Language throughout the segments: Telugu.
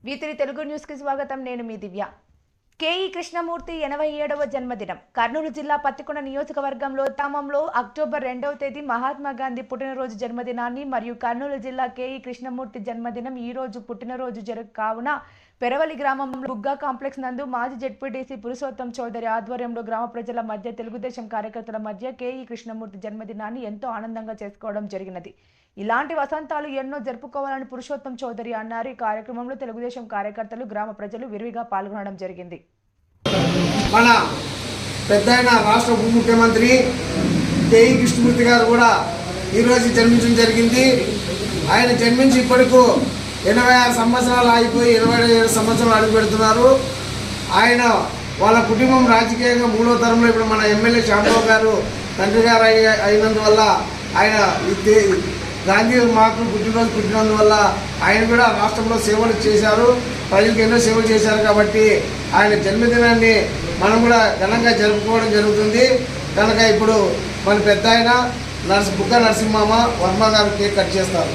వీతిరి తెలుగు న్యూస్ కి స్వాగతం. నేను మీ దివ్య. కేఈ కృష్ణమూర్తి 87వ జన్మదినం కర్నూలు జిల్లా పత్తికొండ నియోజకవర్గంలో తామంలో అక్టోబర్ 2వ తేదీ మహాత్మా గాంధీ పుట్టినరోజు జన్మదినాన్ని మరియు కర్నూలు జిల్లా కేఈ కృష్ణమూర్తి జన్మదినం ఈ రోజు పుట్టినరోజు కావున పెరవలి గ్రామంలో బుగ్గా కాంప్లెక్స్ నందు మాజీ జెడ్పీటీసీ పురుషోత్తం చౌదరి ఆధ్వర్యంలో గ్రామ ప్రజల మధ్య తెలుగుదేశం కార్యకర్తల మధ్య కేఈ కృష్ణమూర్తి జన్మదినాన్ని ఎంతో ఆనందంగా చేసుకోవడం జరిగినది. ఇలాంటి వసంతాలు ఎన్నో జరుపుకోవాలని పురుషోత్తం చౌదరి అన్నారు. ఈ కార్యక్రమంలో తెలుగుదేశం కార్యకర్తలు గ్రామ ప్రజలు విరివిగా పాల్గొనడం జరిగింది. మన పెద్దయిన రాష్ట్ర ఉప ముఖ్యమంత్రి కేఈ కృష్ణమూర్తి గారు కూడా ఈరోజు జన్మించడం జరిగింది. ఆయన జన్మించి ఇప్పటికు 86 సంవత్సరాలు అయిపోయి 27 సంవత్సరాలు అడుగు పెడుతున్నారు. ఆయన వాళ్ళ కుటుంబం రాజకీయంగా 3వ తరంలో ఇప్పుడు మన ఎమ్మెల్యే శ్యాంబాబు గారు తండ్రి గారు అయినందువల్ల ఆయన గాంధీ మాకు పుట్టినందువల్ల ఆయన కూడా రాష్ట్రంలో సేవలు చేశారు, ప్రజలకు ఎన్నో సేవలు చేశారు. కాబట్టి ఆయన జన్మదినాన్ని మనం కూడా ఘనంగా జరుపుకోవడం జరుగుతుంది. కనుక ఇప్పుడు మన పెద్ద ఆయన బుగ్గ నరసింహమ్మ వర్మ గారు కేక్ కట్ చేస్తారు.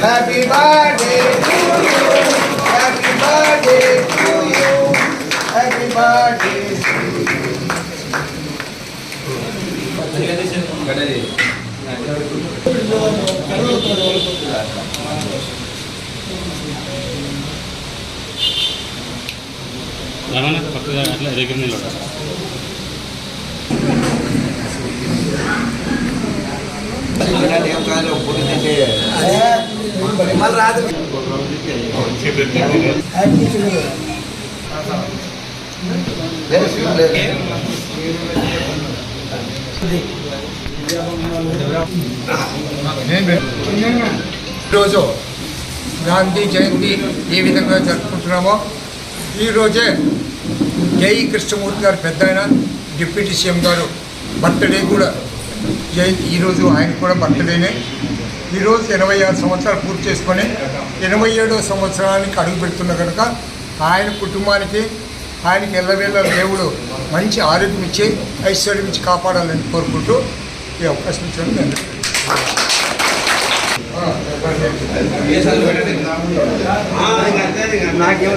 Happy birthday happy birthday to you happy birthday. పక్కగా అట్లా దగ్గర నిలబడాలి. ఈరోజు గాంధీ జయంతి ఏ విధంగా జరుపుకుంటున్నామో ఈరోజే కేఈ కృష్ణమూర్తి గారు పెద్ద ఆయన డిప్యూటీ సీఎం గారు బర్త్డే కూడా జయంతి ఈరోజు ఆయన కూడా బర్త్డేనే. ఈరోజు 86 సంవత్సరాలు పూర్తి చేసుకొని 87వ సంవత్సరానికి అడుగు పెడుతున్న కనుక ఆయన కుటుంబానికి ఆయనకి ఎల్లవేళ దేవుడు మంచి ఆరోగ్యం ఇచ్చి ఐశ్వర్యం ఇచ్చి కాపాడాలని కోరుకుంటూ ఈ అవకాశం ఇచ్చాను. నాకేమో